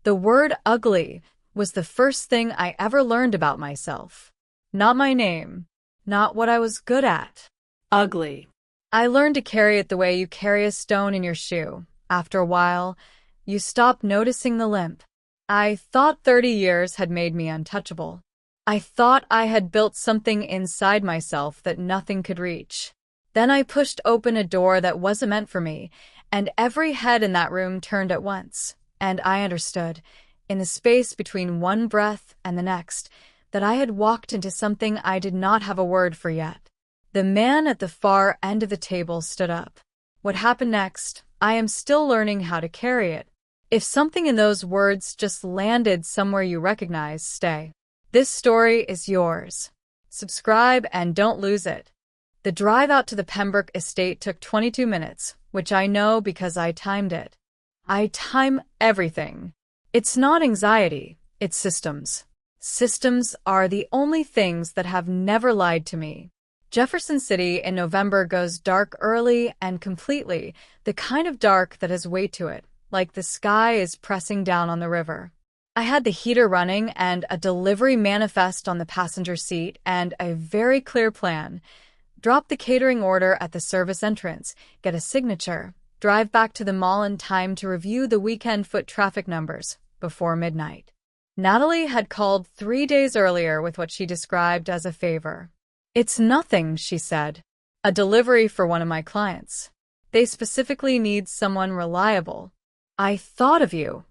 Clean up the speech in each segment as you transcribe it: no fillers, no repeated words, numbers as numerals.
The word ugly was the first thing I ever learned about myself. Not my name, not what I was good at. Ugly. I learned to carry it the way you carry a stone in your shoe. After a while, you stop noticing the limp. I thought 30 years had made me untouchable. I thought I had built something inside myself that nothing could reach. Then I pushed open a door that wasn't meant for me, and every head in that room turned at once. And I understood, in the space between one breath and the next, that I had walked into something I did not have a word for yet. The man at the far end of the table stood up. What happened next, I am still learning how to carry it. If something in those words just landed somewhere you recognize, stay. This story is yours. Subscribe and don't lose it. The drive out to the Pembroke estate took 22 minutes, which I know because I timed it. I time everything. It's not anxiety, it's systems. Systems are the only things that have never lied to me. Jefferson City in November goes dark early and completely, the kind of dark that has weight to it, like the sky is pressing down on the river. I had the heater running and a delivery manifest on the passenger seat and a very clear plan. Drop the catering order at the service entrance, get a signature, drive back to the mall in time to review the weekend foot traffic numbers before midnight. Natalie had called 3 days earlier with what she described as a favor. It's nothing, she said. A delivery for one of my clients. They specifically need someone reliable. I thought of you.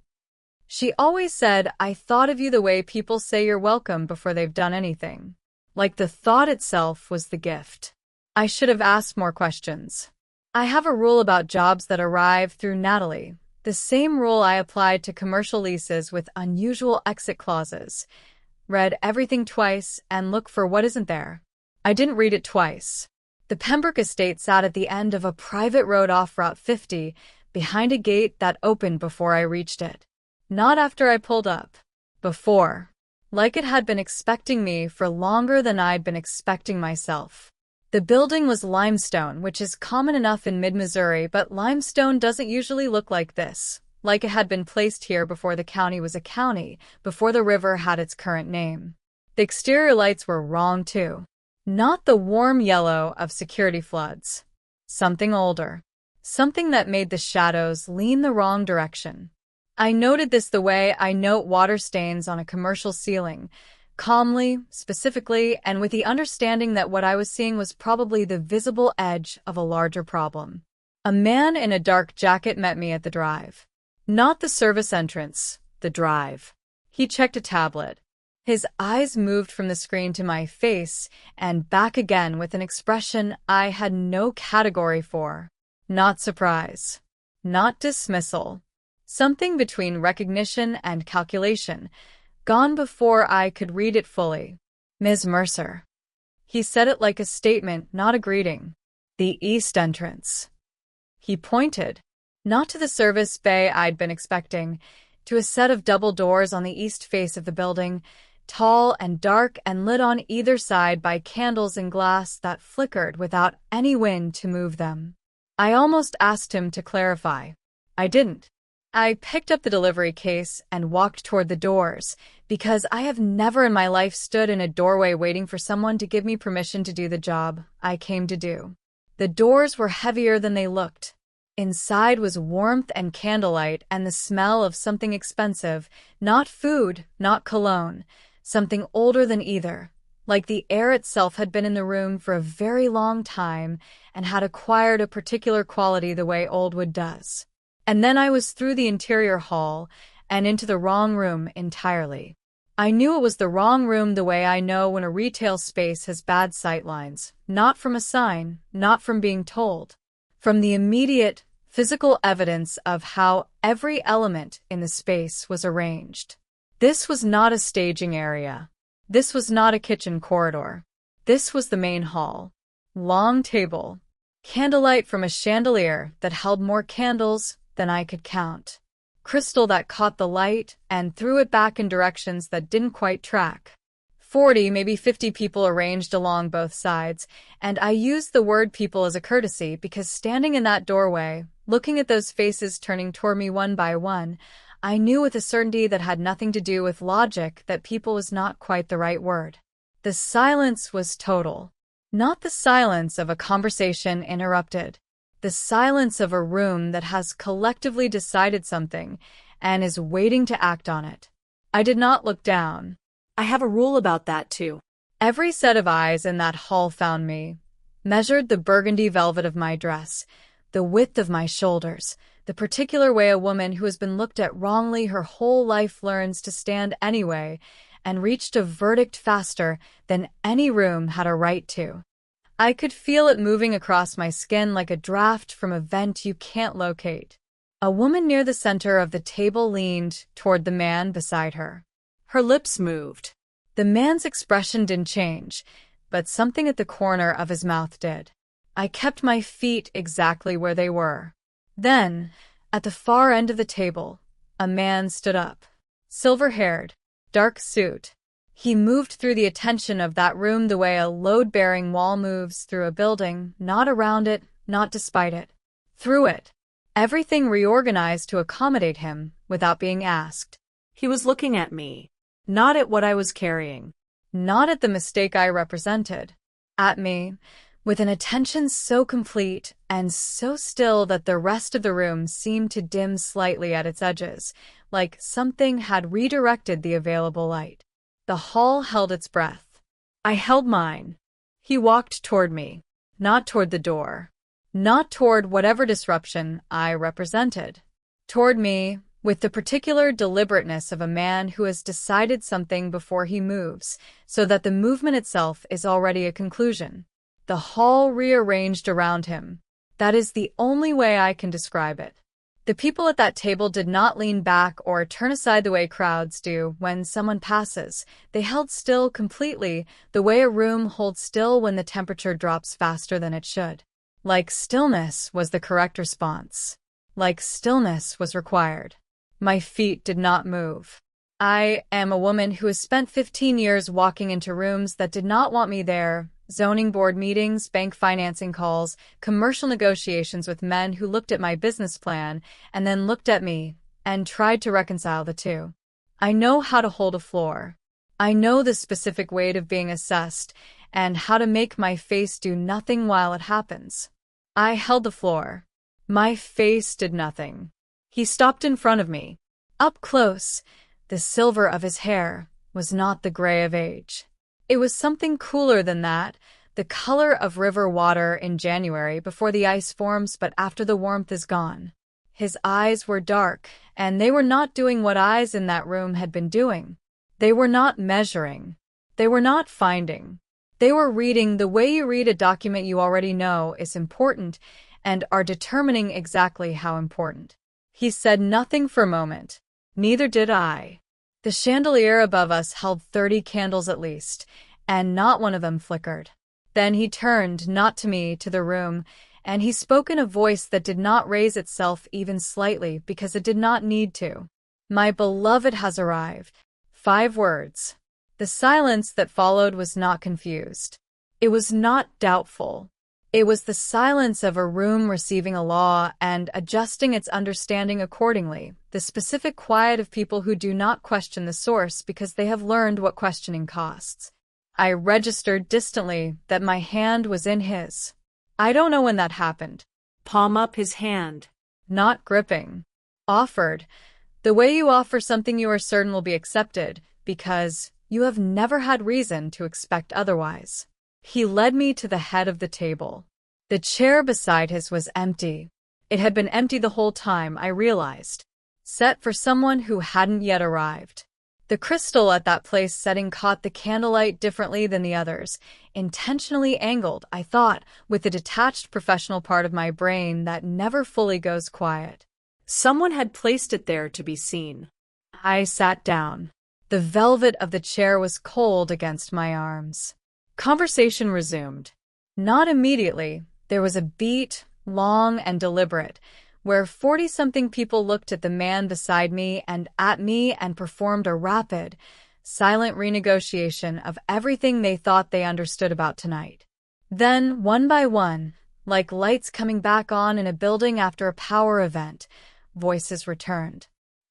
She always said, I thought of you the way people say you're welcome before they've done anything. Like the thought itself was the gift. I should have asked more questions. I have a rule about jobs that arrive through Natalie. The same rule I applied to commercial leases with unusual exit clauses. Read everything twice and look for what isn't there. I didn't read it twice. The Pembroke estate sat at the end of a private road off Route 50, behind a gate that opened before I reached it. Not after I pulled up. Before. Like it had been expecting me for longer than I'd been expecting myself. The building was limestone, which is common enough in mid-Missouri, but limestone doesn't usually look like this. Like it had been placed here before the county was a county, before the river had its current name. The exterior lights were wrong too. Not the warm yellow of security floods. Something older. Something that made the shadows lean the wrong direction. I noted this the way I note water stains on a commercial ceiling, calmly, specifically, and with the understanding that what I was seeing was probably the visible edge of a larger problem. A man in a dark jacket met me at the drive. Not the service entrance, the drive. He checked a tablet. His eyes moved from the screen to my face and back again with an expression I had no category for. Not surprise. Not dismissal. Something between recognition and calculation, gone before I could read it fully. Ms. Mercer. He said it like a statement, not a greeting. The east entrance. He pointed, not to the service bay I'd been expecting, to a set of double doors on the east face of the building, tall and dark and lit on either side by candles in glass that flickered without any wind to move them. I almost asked him to clarify. I didn't. I picked up the delivery case and walked toward the doors, because I have never in my life stood in a doorway waiting for someone to give me permission to do the job I came to do. The doors were heavier than they looked. Inside was warmth and candlelight and the smell of something expensive, not food, not cologne, something older than either, like the air itself had been in the room for a very long time and had acquired a particular quality the way old wood does. And then I was through the interior hall and into the wrong room entirely. I knew it was the wrong room the way I know when a retail space has bad sightlines, not from a sign, not from being told, from the immediate, physical evidence of how every element in the space was arranged. This was not a staging area. This was not a kitchen corridor. This was the main hall. Long table. Candlelight from a chandelier that held more candles than I could count. Crystal that caught the light and threw it back in directions that didn't quite track. 40, maybe 50 people arranged along both sides, and I used the word people as a courtesy because standing in that doorway, looking at those faces turning toward me one by one, I knew with a certainty that had nothing to do with logic that people was not quite the right word. The silence was total. Not the silence of a conversation interrupted. The silence of a room that has collectively decided something and is waiting to act on it. I did not look down. I have a rule about that too. Every set of eyes in that hall found me, measured the burgundy velvet of my dress, the width of my shoulders, the particular way a woman who has been looked at wrongly her whole life learns to stand anyway, and reached a verdict faster than any room had a right to. I could feel it moving across my skin like a draft from a vent you can't locate. A woman near the center of the table leaned toward the man beside her. Her lips moved. The man's expression didn't change, but something at the corner of his mouth did. I kept my feet exactly where they were. Then, at the far end of the table, a man stood up. Silver-haired, dark suit. He moved through the attention of that room the way a load-bearing wall moves through a building, not around it, not despite it. Through it. Everything reorganized to accommodate him without being asked. He was looking at me, not at what I was carrying. Not at the mistake I represented. At me, with an attention so complete and so still that the rest of the room seemed to dim slightly at its edges, like something had redirected the available light. The hall held its breath. I held mine. He walked toward me, not toward the door, not toward whatever disruption I represented. Toward me, with the particular deliberateness of a man who has decided something before he moves, so that the movement itself is already a conclusion. The hall rearranged around him. That is the only way I can describe it. The people at that table did not lean back or turn aside the way crowds do when someone passes. They held still completely, the way a room holds still when the temperature drops faster than it should. Like stillness was the correct response. Like stillness was required. My feet did not move. I am a woman who has spent 15 years walking into rooms that did not want me there. Zoning board meetings, bank financing calls, commercial negotiations with men who looked at my business plan and then looked at me and tried to reconcile the two. I know how to hold a floor. I know the specific weight of being assessed and how to make my face do nothing while it happens. I held the floor. My face did nothing. He stopped in front of me. Up close, the silver of his hair was not the gray of age. It was something cooler than that, the color of river water in January before the ice forms but after the warmth is gone. His eyes were dark, and they were not doing what eyes in that room had been doing. They were not measuring. They were not finding. They were reading the way you read a document you already know is important and are determining exactly how important. He said nothing for a moment. Neither did I. The chandelier above us held 30 candles at least, and not one of them flickered. Then he turned, not to me, to the room, and he spoke in a voice that did not raise itself even slightly because it did not need to. My beloved has arrived. 5 words. The silence that followed was not confused. It was not doubtful. It was the silence of a room receiving a law and adjusting its understanding accordingly, the specific quiet of people who do not question the source because they have learned what questioning costs. I registered distantly that my hand was in his. I don't know when that happened. Palm up his hand. Not gripping. Offered. The way you offer something you are certain will be accepted, because you have never had reason to expect otherwise. He led me to the head of the table. The chair beside his was empty. It had been empty the whole time, I realized. Set for someone who hadn't yet arrived. The crystal at that place setting caught the candlelight differently than the others, intentionally angled, I thought, with the detached professional part of my brain that never fully goes quiet. Someone had placed it there to be seen. I sat down. The velvet of the chair was cold against my arms. Conversation resumed. Not immediately. There was a beat, long and deliberate, where 40-something people looked at the man beside me and at me and performed a rapid, silent renegotiation of everything they thought they understood about tonight. Then, one by one, like lights coming back on in a building after a power event, voices returned.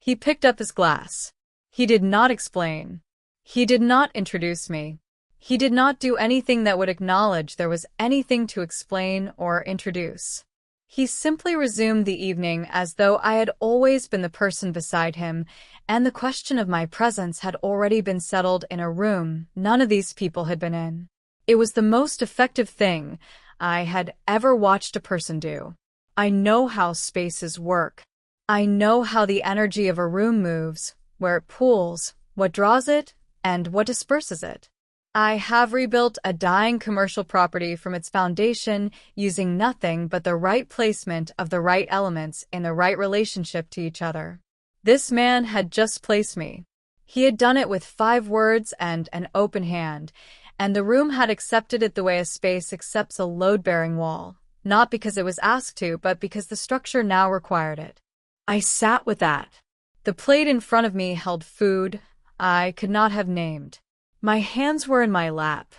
He picked up his glass. He did not explain. He did not introduce me. He did not do anything that would acknowledge there was anything to explain or introduce. He simply resumed the evening as though I had always been the person beside him, and the question of my presence had already been settled in a room none of these people had been in. It was the most effective thing I had ever watched a person do. I know how spaces work. I know how the energy of a room moves, where it pools, what draws it, and what disperses it. I have rebuilt a dying commercial property from its foundation using nothing but the right placement of the right elements in the right relationship to each other. This man had just placed me. He had done it with 5 words and an open hand, and the room had accepted it the way a space accepts a load-bearing wall, not because it was asked to, but because the structure now required it. I sat with that. The plate in front of me held food I could not have named. My hands were in my lap.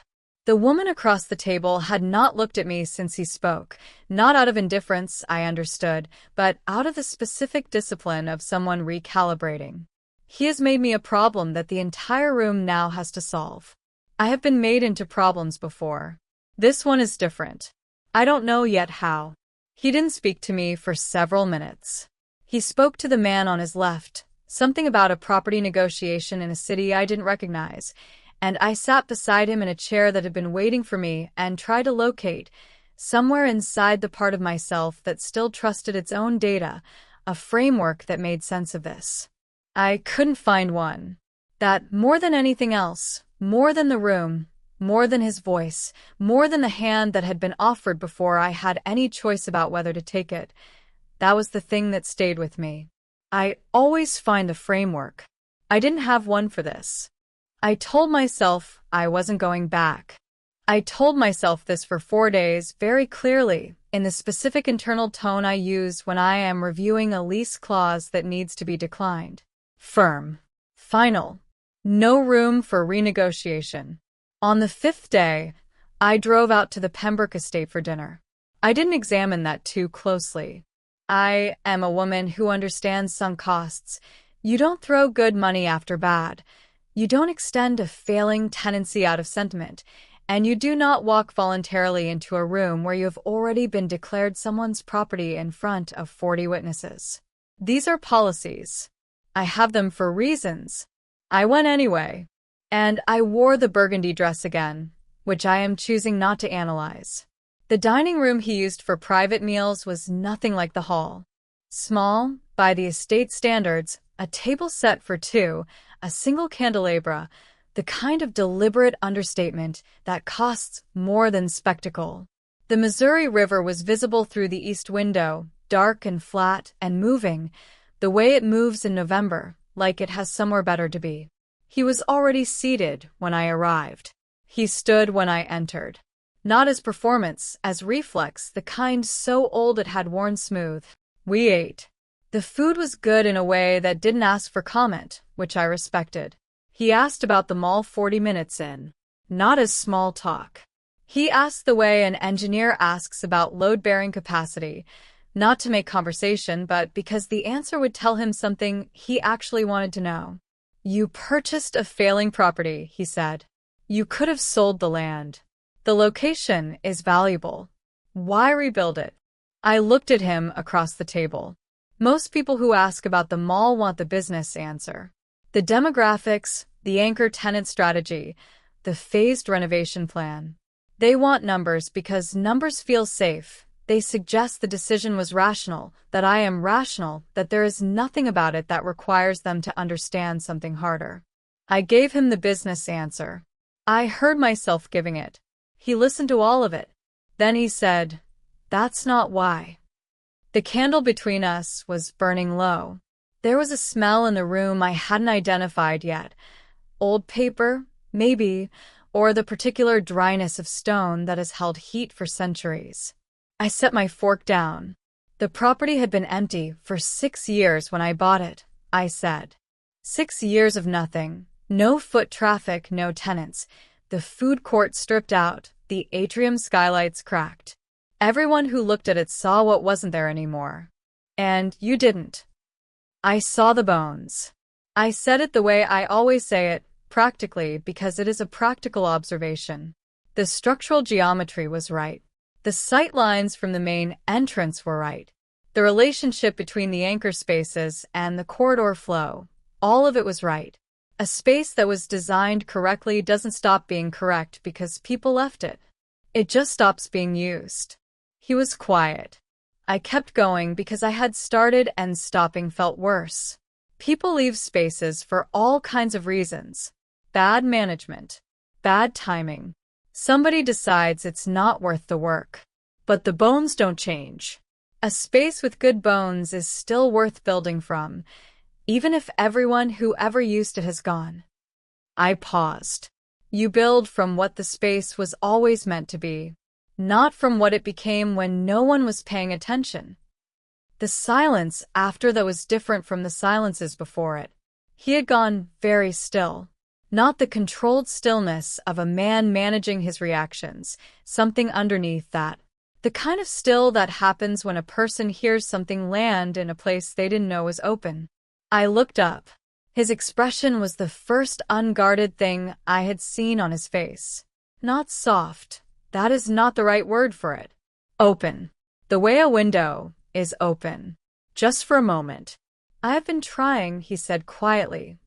The woman across the table had not looked at me since he spoke, not out of indifference, I understood, but out of the specific discipline of someone recalibrating. He has made me a problem that the entire room now has to solve. I have been made into problems before. This one is different. I don't know yet how. He didn't speak to me for several minutes. He spoke to the man on his left, something about a property negotiation in a city I didn't recognize, and I sat beside him in a chair that had been waiting for me and tried to locate, somewhere inside the part of myself that still trusted its own data, a framework that made sense of this. I couldn't find one. That, more than anything else, more than the room, more than his voice, more than the hand that had been offered before I had any choice about whether to take it, that was the thing that stayed with me. I always find the framework. I didn't have one for this. I told myself I wasn't going back. I told myself this for 4 days very clearly, in the specific internal tone I use when I am reviewing a lease clause that needs to be declined. Firm. Final. No room for renegotiation. On the 5th day, I drove out to the Pembroke estate for dinner. I didn't examine that too closely. I am a woman who understands sunk costs. You don't throw good money after bad. You don't extend a failing tenancy out of sentiment, and you do not walk voluntarily into a room where you have already been declared someone's property in front of 40 witnesses. These are policies. I have them for reasons. I went anyway, and I wore the burgundy dress again, which I am choosing not to analyze. The dining room he used for private meals was nothing like the hall. Small, by the estate standards, a table set for 2, a single candelabra, the kind of deliberate understatement that costs more than spectacle. The Missouri River was visible through the east window, dark and flat and moving, the way it moves in November, like it has somewhere better to be. He was already seated when I arrived. He stood when I entered. Not as performance, as reflex, the kind so old it had worn smooth. We ate. The food was good in a way that didn't ask for comment, which I respected. He asked about the mall 40 minutes in. Not as small talk. He asked the way an engineer asks about load-bearing capacity, not to make conversation, but because the answer would tell him something he actually wanted to know. You purchased a failing property, he said. You could have sold the land. The location is valuable. Why rebuild it? I looked at him across the table. Most people who ask about the mall want the business answer. The demographics, the anchor tenant strategy, the phased renovation plan. They want numbers because numbers feel safe. They suggest the decision was rational, that I am rational, that there is nothing about it that requires them to understand something harder. I gave him the business answer. I heard myself giving it. He listened to all of it. Then he said, "That's not why." The candle between us was burning low. There was a smell in the room I hadn't identified yet. Old paper, maybe, or the particular dryness of stone that has held heat for centuries. I set my fork down. The property had been empty for 6 years when I bought it, I said. 6 years of nothing. No foot traffic, no tenants. The food court stripped out, the atrium skylights cracked. Everyone who looked at it saw what wasn't there anymore. And you didn't. I saw the bones. I said it the way I always say it, practically, because it is a practical observation. The structural geometry was right. The sight lines from the main entrance were right. The relationship between the anchor spaces and the corridor flow, all of it was right. A space that was designed correctly doesn't stop being correct because people left it. It just stops being used. He was quiet. I kept going because I had started and stopping felt worse. People leave spaces for all kinds of reasons. Bad management. Bad timing. Somebody decides it's not worth the work. But the bones don't change. A space with good bones is still worth building from, even if everyone who ever used it has gone. I paused. You build from what the space was always meant to be, not from what it became when no one was paying attention. The silence after that was different from the silences before it. He had gone very still. Not the controlled stillness of a man managing his reactions, something underneath that. The kind of still that happens when a person hears something land in a place they didn't know was open. I looked up. His expression was the first unguarded thing I had seen on his face. Not soft. That is not the right word for it. Open. The way a window is open. Just for a moment. I have been trying, he said quietly,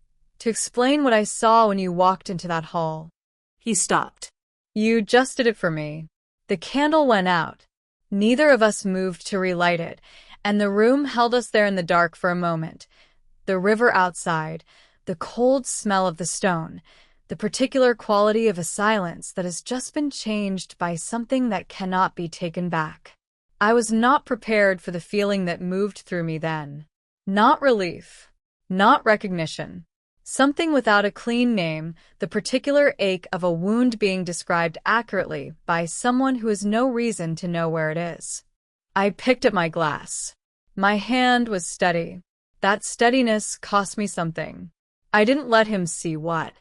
to explain what I saw when you walked into that hall. He stopped. You just did it for me. The candle went out. Neither of us moved to relight it, and the room held us there in the dark for a moment. The river outside, the cold smell of the stone, the particular quality of a silence that has just been changed by something that cannot be taken back. I was not prepared for the feeling that moved through me then. Not relief. Not recognition. Something without a clean name, the particular ache of a wound being described accurately by someone who has no reason to know where it is. I picked up my glass. My hand was steady. That steadiness cost me something. I didn't let him see what.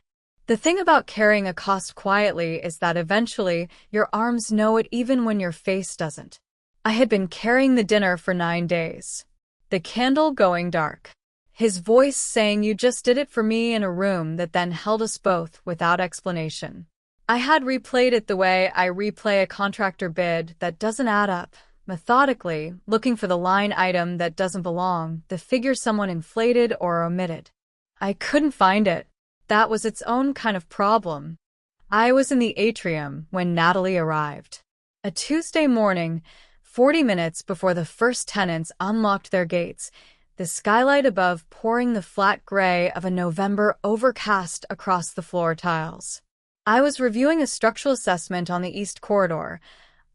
The thing about carrying a cost quietly is that eventually your arms know it even when your face doesn't. I had been carrying the dinner for 9 days. The candle going dark. His voice saying you just did it for me in a room that then held us both without explanation. I had replayed it the way I replay a contractor bid that doesn't add up, methodically, looking for the line item that doesn't belong, the figure someone inflated or omitted. I couldn't find it. That was its own kind of problem. I was in the atrium when Natalie arrived. A Tuesday morning, 40 minutes before the first tenants unlocked their gates, the skylight above pouring the flat gray of a November overcast across the floor tiles. I was reviewing a structural assessment on the east corridor.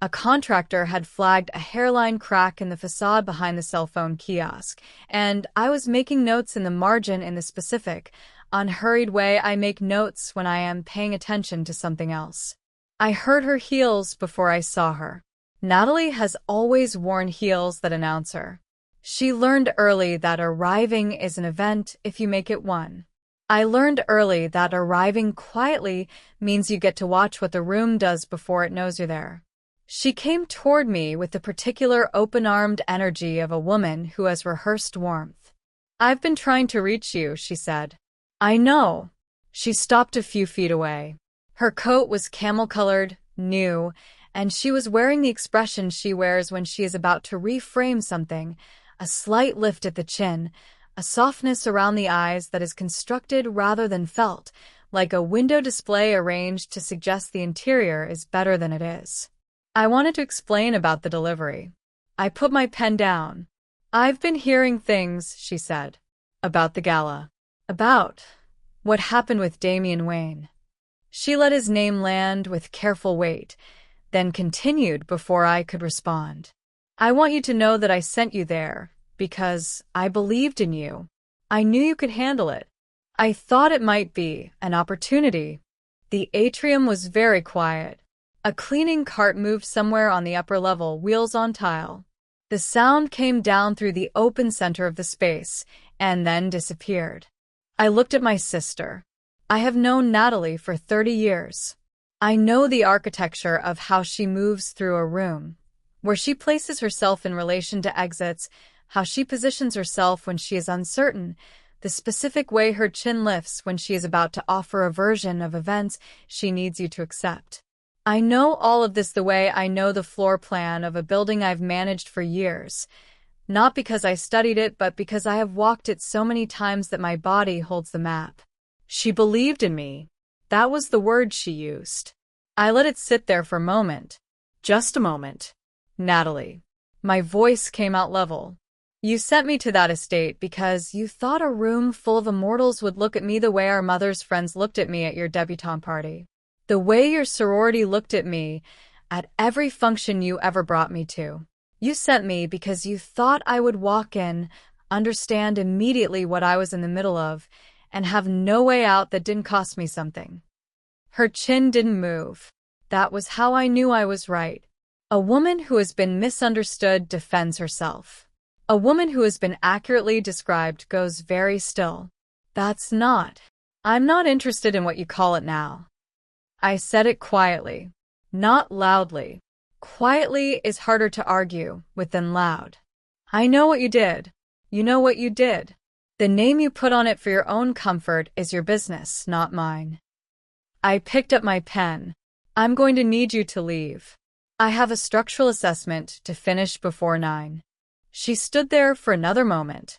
A contractor had flagged a hairline crack in the facade behind the cell phone kiosk, and I was making notes in the margin in the specific, unhurried way I make notes when I am paying attention to something else. I heard her heels before I saw her. Natalie has always worn heels that announce her. She learned early that arriving is an event if you make it one. I learned early that arriving quietly means you get to watch what the room does before it knows you're there. She came toward me with the particular open-armed energy of a woman who has rehearsed warmth. I've been trying to reach you, she said. I know. She stopped a few feet away. Her coat was camel-colored, new, and she was wearing the expression she wears when she is about to reframe something, a slight lift at the chin, a softness around the eyes that is constructed rather than felt, like a window display arranged to suggest the interior is better than it is. I wanted to explain about the delivery. I put my pen down. I've been hearing things, she said, about the gala. About what happened with Damian Wayne. She let his name land with careful weight, then continued before I could respond. I want you to know that I sent you there because I believed in you. I knew you could handle it. I thought it might be an opportunity. The atrium was very quiet. A cleaning cart moved somewhere on the upper level, wheels on tile. The sound came down through the open center of the space and then disappeared. I looked at my sister. I have known Natalie for 30 years. I know the architecture of how she moves through a room, where she places herself in relation to exits, how she positions herself when she is uncertain, the specific way her chin lifts when she is about to offer a version of events she needs you to accept. I know all of this the way I know the floor plan of a building I've managed for years, not because I studied it, but because I have walked it so many times that my body holds the map. She believed in me. That was the word she used. I let it sit there for a moment. Just a moment. Natalie. My voice came out level. You sent me to that estate because you thought a room full of immortals would look at me the way our mother's friends looked at me at your debutante party. The way your sorority looked at me at every function you ever brought me to. You sent me because you thought I would walk in, understand immediately what I was in the middle of, and have no way out that didn't cost me something. Her chin didn't move. That was how I knew I was right. A woman who has been misunderstood defends herself. A woman who has been accurately described goes very still. I'm not interested in what you call it now. I said it quietly, not loudly. Quietly is harder to argue with than loud. I know what you did. You know what you did. The name you put on it for your own comfort is your business, not mine. I picked up my pen. I'm going to need you to leave. I have a structural assessment to finish before 9. She stood there for another moment.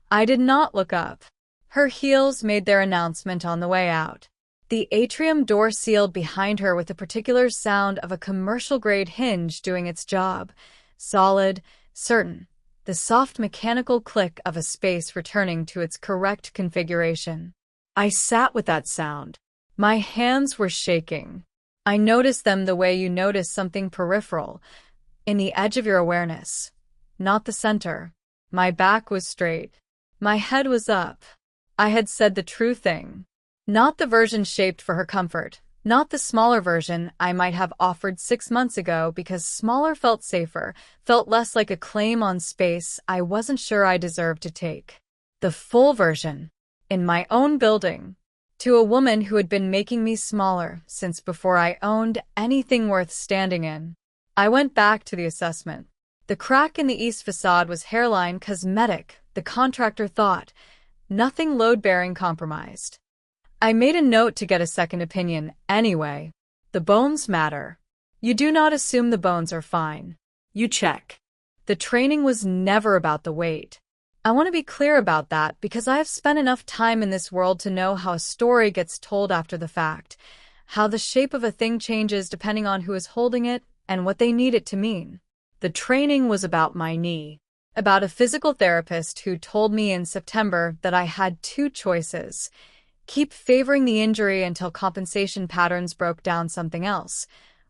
I did not look up. Her heels made their announcement on the way out. The atrium door sealed behind her with the particular sound of a commercial-grade hinge doing its job. Solid, certain. The soft mechanical click of a space returning to its correct configuration. I sat with that sound. My hands were shaking. I noticed them the way you notice something peripheral, in the edge of your awareness, not the center. My back was straight. My head was up. I had said the true thing. Not the version shaped for her comfort, not the smaller version I might have offered 6 months ago because smaller felt safer, felt less like a claim on space I wasn't sure I deserved to take. The full version, in my own building, to a woman who had been making me smaller since before I owned anything worth standing in. I went back to the assessment. The crack in the east facade was hairline cosmetic, the contractor thought, nothing load-bearing compromised. I made a note to get a second opinion anyway. The bones matter. You do not assume the bones are fine. You check. The training was never about the weight. I want to be clear about that because I have spent enough time in this world to know how a story gets told after the fact, how the shape of a thing changes depending on who is holding it and what they need it to mean. The training was about my knee, about a physical therapist who told me in September that I had 2 choices. Keep favoring the injury until compensation patterns broke down something else,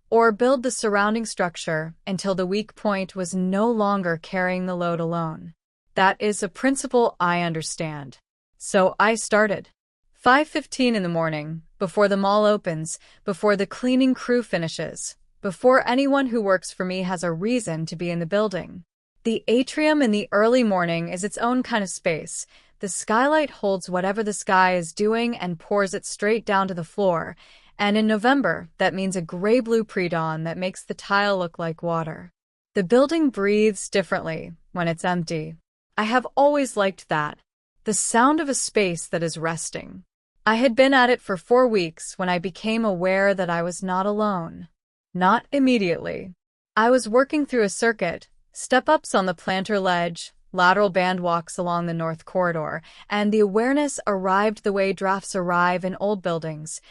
or build the surrounding structure until the weak point was no longer carrying the load alone. That is a principle I understand. So I started. 5:15 in the morning, before the mall opens, before the cleaning crew finishes, before anyone who works for me has a reason to be in the building. The atrium in the early morning is its own kind of space. The skylight holds whatever the sky is doing and pours it straight down to the floor, and in November, that means a gray-blue pre-dawn that makes the tile look like water. The building breathes differently when it's empty. I have always liked that. The sound of a space that is resting. I had been at it for 4 weeks when I became aware that I was not alone. Not immediately. I was working through a circuit, step-ups on the planter ledge, lateral band walks along the north corridor, and the awareness arrived the way drafts arrive in old buildings,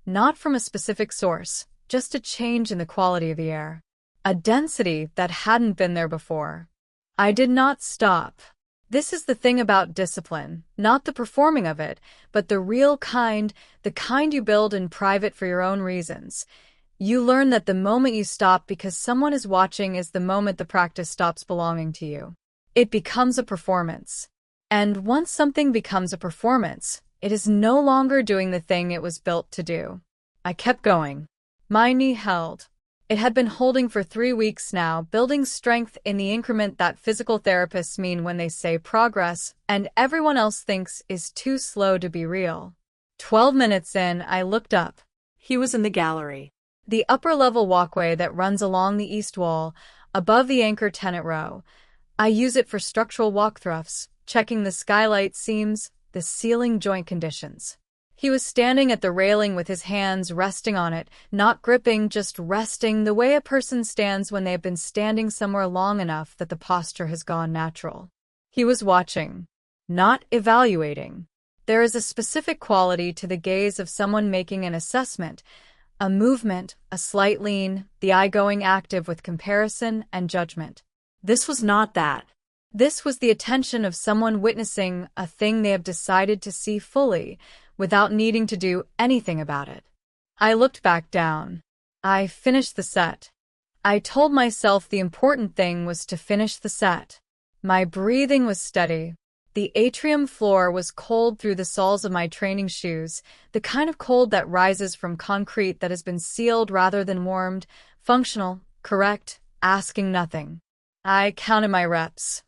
not from a specific source, just a change in the quality of the air, a density that hadn't been there before. I did not stop. This is the thing about discipline, not the performing of it, but the real kind, the kind you build in private for your own reasons. You learn that the moment you stop because someone is watching is the moment the practice stops belonging to you. It becomes a performance. And once something becomes a performance, it is no longer doing the thing it was built to do. I kept going. My knee held. It had been holding for 3 weeks now, building strength in the increment that physical therapists mean when they say progress, and everyone else thinks is too slow to be real. 12 minutes in, I looked up. He was in the gallery. The upper-level walkway that runs along the east wall, above the anchor tenant row. I use it for structural walkthroughs, checking the skylight seams, the ceiling joint conditions. He was standing at the railing with his hands resting on it, not gripping, just resting, the way a person stands when they have been standing somewhere long enough that the posture has gone natural. He was watching, not evaluating. There is a specific quality to the gaze of someone making an assessment, a movement, a slight lean, the eye going active with comparison and judgment. This was not that. This was the attention of someone witnessing a thing they have decided to see fully, without needing to do anything about it. I looked back down. I finished the set. I told myself the important thing was to finish the set. My breathing was steady. The atrium floor was cold through the soles of my training shoes, the kind of cold that rises from concrete that has been sealed rather than warmed, functional, correct, asking nothing. I counted my reps.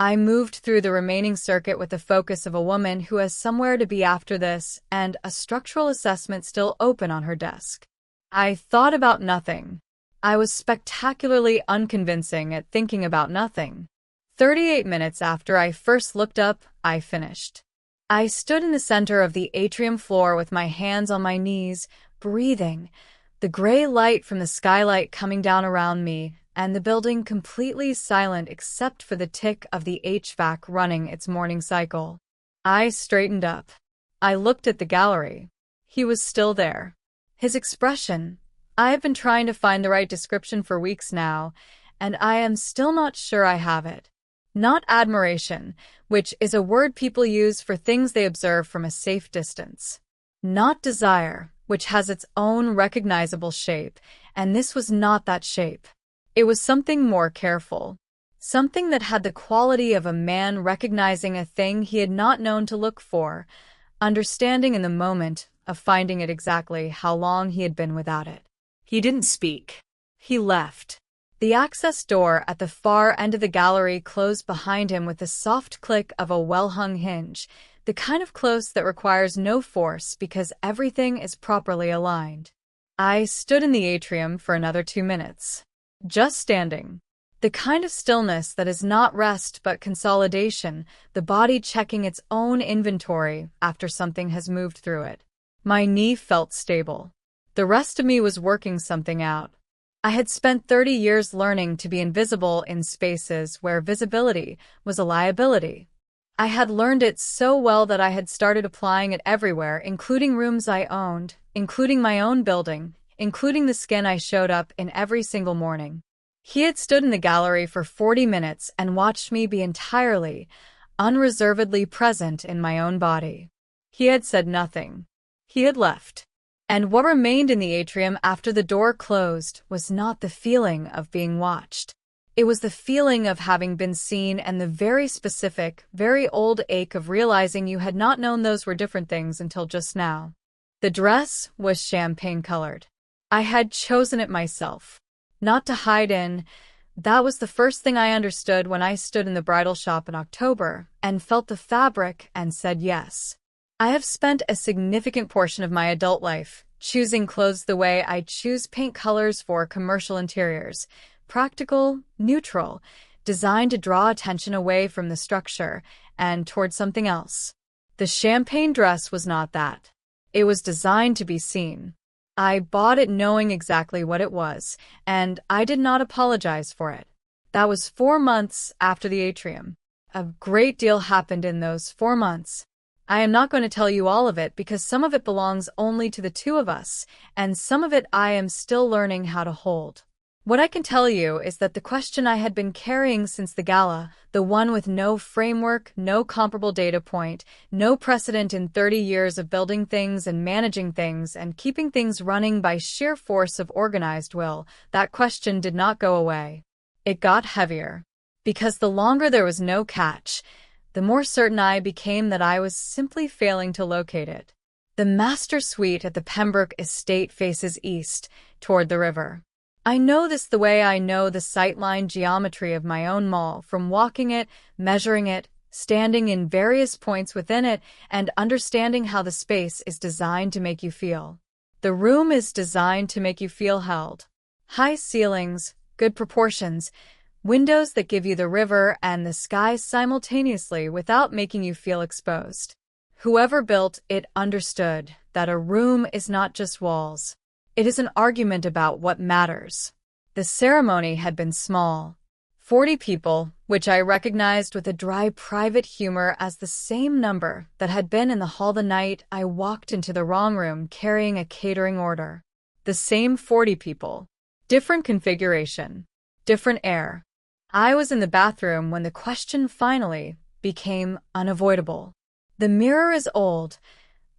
I moved through the remaining circuit with the focus of a woman who has somewhere to be after this and a structural assessment still open on her desk. I thought about nothing. I was spectacularly unconvincing at thinking about nothing. 38 minutes after I first looked up, I finished. I stood in the center of the atrium floor with my hands on my knees, breathing, the gray light from the skylight coming down around me, and the building completely silent except for the tick of the HVAC running its morning cycle. I straightened up. I looked at the gallery. He was still there. His expression, I have been trying to find the right description for weeks now, and I am still not sure I have it. Not admiration, which is a word people use for things they observe from a safe distance. Not desire, which has its own recognizable shape, and this was not that shape. It was something more careful. Something that had the quality of a man recognizing a thing he had not known to look for, understanding in the moment of finding it exactly how long he had been without it. He didn't speak. He left. The access door at the far end of the gallery closed behind him with the soft click of a well-hung hinge, the kind of close that requires no force because everything is properly aligned. I stood in the atrium for another 2 minutes. Just standing. The kind of stillness that is not rest but consolidation, the body checking its own inventory after something has moved through it. My knee felt stable. The rest of me was working something out. I had spent 30 years learning to be invisible in spaces where visibility was a liability. I had learned it so well that I had started applying it everywhere, including rooms I owned, including my own building, including the skin I showed up in every single morning. He had stood in the gallery for 40 minutes and watched me be entirely, unreservedly present in my own body. He had said nothing. He had left. And what remained in the atrium after the door closed was not the feeling of being watched. It was the feeling of having been seen and the very specific, very old ache of realizing you had not known those were different things until just now. The dress was champagne-colored. I had chosen it myself. Not to hide in. That was the first thing I understood when I stood in the bridal shop in October and felt the fabric and said yes. I have spent a significant portion of my adult life choosing clothes the way I choose paint colors for commercial interiors. Practical, neutral, designed to draw attention away from the structure and toward something else. The champagne dress was not that. It was designed to be seen. I bought it knowing exactly what it was, and I did not apologize for it. That was 4 months after the atrium. A great deal happened in those 4 months. I am not going to tell you all of it because some of it belongs only to the two of us, and some of it I am still learning how to hold. What I can tell you is that the question I had been carrying since the gala, the one with no framework, no comparable data point, no precedent in 30 years of building things and managing things and keeping things running by sheer force of organized will, that question did not go away. It got heavier. Because the longer there was no catch, the more certain I became that I was simply failing to locate it. The master suite at the Pembroke estate faces east, toward the river. I know this the way I know the sightline geometry of my own mall from walking it, measuring it, standing in various points within it, and understanding how the space is designed to make you feel. The room is designed to make you feel held. High ceilings, good proportions, Windows that give you the river and the sky simultaneously without making you feel exposed. Whoever built it understood that a room is not just walls. It is an argument about what matters. The ceremony had been small. 40 people, which I recognized with a dry private humor as the same number that had been in the hall the night I walked into the wrong room carrying a catering order. The same 40 people. Different configuration. Different air. I was in the bathroom when the question finally became unavoidable. The mirror is old.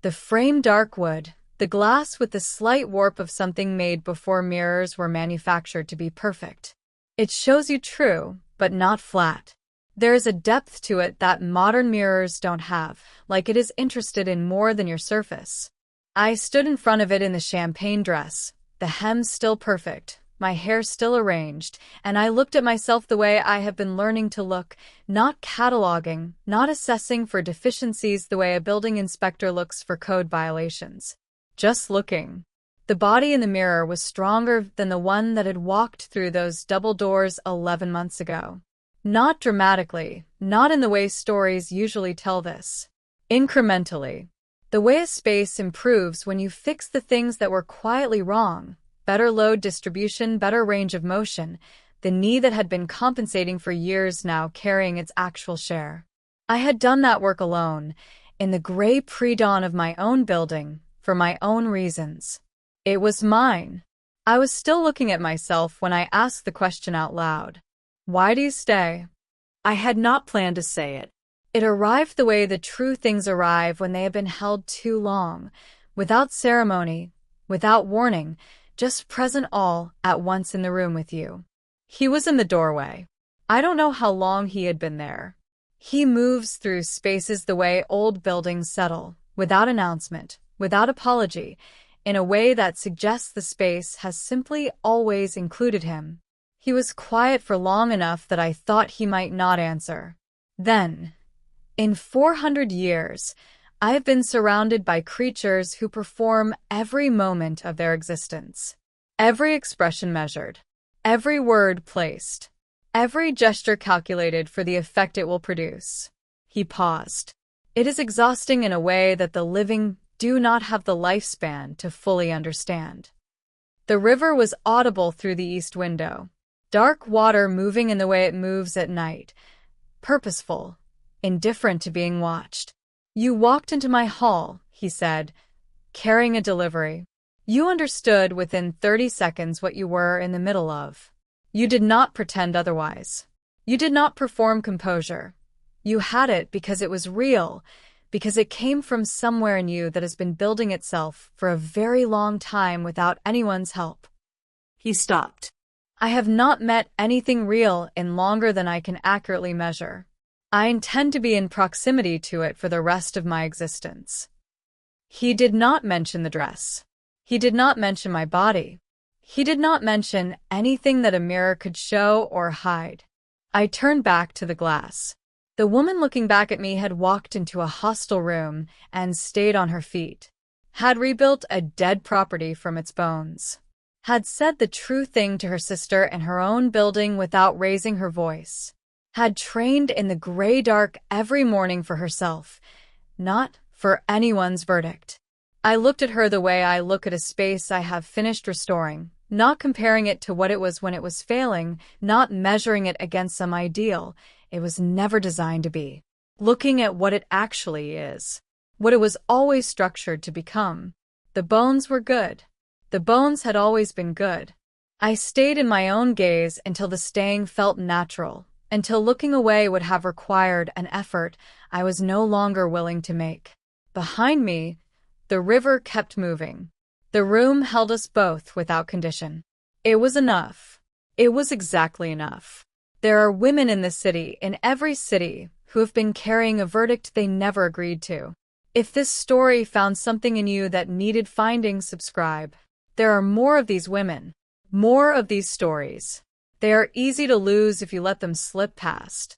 The frame dark wood. The glass with the slight warp of something made before mirrors were manufactured to be perfect. It shows you true, but not flat. There is a depth to it that modern mirrors don't have, like it is interested in more than your surface. I stood in front of it in the champagne dress, the hem still perfect, my hair still arranged, and I looked at myself the way I have been learning to look, not cataloging, not assessing for deficiencies the way a building inspector looks for code violations. Just looking. The body in the mirror was stronger than the one that had walked through those double doors 11 months ago. Not dramatically, not in the way stories usually tell this. Incrementally. The way a space improves when you fix the things that were quietly wrong. Better load distribution, better range of motion. The knee that had been compensating for years now carrying its actual share. I had done that work alone, in the gray pre-dawn of my own building, for my own reasons. It was mine. I was still looking at myself when I asked the question out loud. Why do you stay? I had not planned to say it. It arrived the way the true things arrive when they have been held too long, without ceremony, without warning, just present all at once in the room with you. He was in the doorway. I don't know how long he had been there. He moves through spaces the way old buildings settle, without announcement, without apology, in a way that suggests the space has simply always included him. He was quiet for long enough that I thought he might not answer. Then, in 400 years, I have been surrounded by creatures who perform every moment of their existence. Every expression measured. Every word placed. Every gesture calculated for the effect it will produce. He paused. It is exhausting in a way that the living do not have the lifespan to fully understand. The river was audible through the east window. Dark water moving in the way it moves at night. Purposeful. Indifferent to being watched. You walked into my hall, he said, carrying a delivery. You understood within 30 seconds what you were in the middle of. You did not pretend otherwise. You did not perform composure. You had it because it was real, because it came from somewhere in you that has been building itself for a very long time without anyone's help. He stopped. I have not met anything real in longer than I can accurately measure. I intend to be in proximity to it for the rest of my existence. He did not mention the dress. He did not mention my body. He did not mention anything that a mirror could show or hide. I turned back to the glass. The woman looking back at me had walked into a hostile room and stayed on her feet. Had rebuilt a dead property from its bones. Had said the true thing to her sister in her own building without raising her voice. Had trained in the gray dark every morning for herself, not for anyone's verdict. I looked at her the way I look at a space I have finished restoring, not comparing it to what it was when it was failing, not measuring it against some ideal it was never designed to be. Looking at what it actually is, what it was always structured to become. The bones were good. The bones had always been good. I stayed in my own gaze until the staying felt natural, until looking away would have required an effort I was no longer willing to make. Behind me, the river kept moving. The room held us both without condition. It was enough. It was exactly enough. There are women in this city, in every city, who have been carrying a verdict they never agreed to. If this story found something in you that needed finding, subscribe. There are more of these women. More of these stories. They are easy to lose if you let them slip past.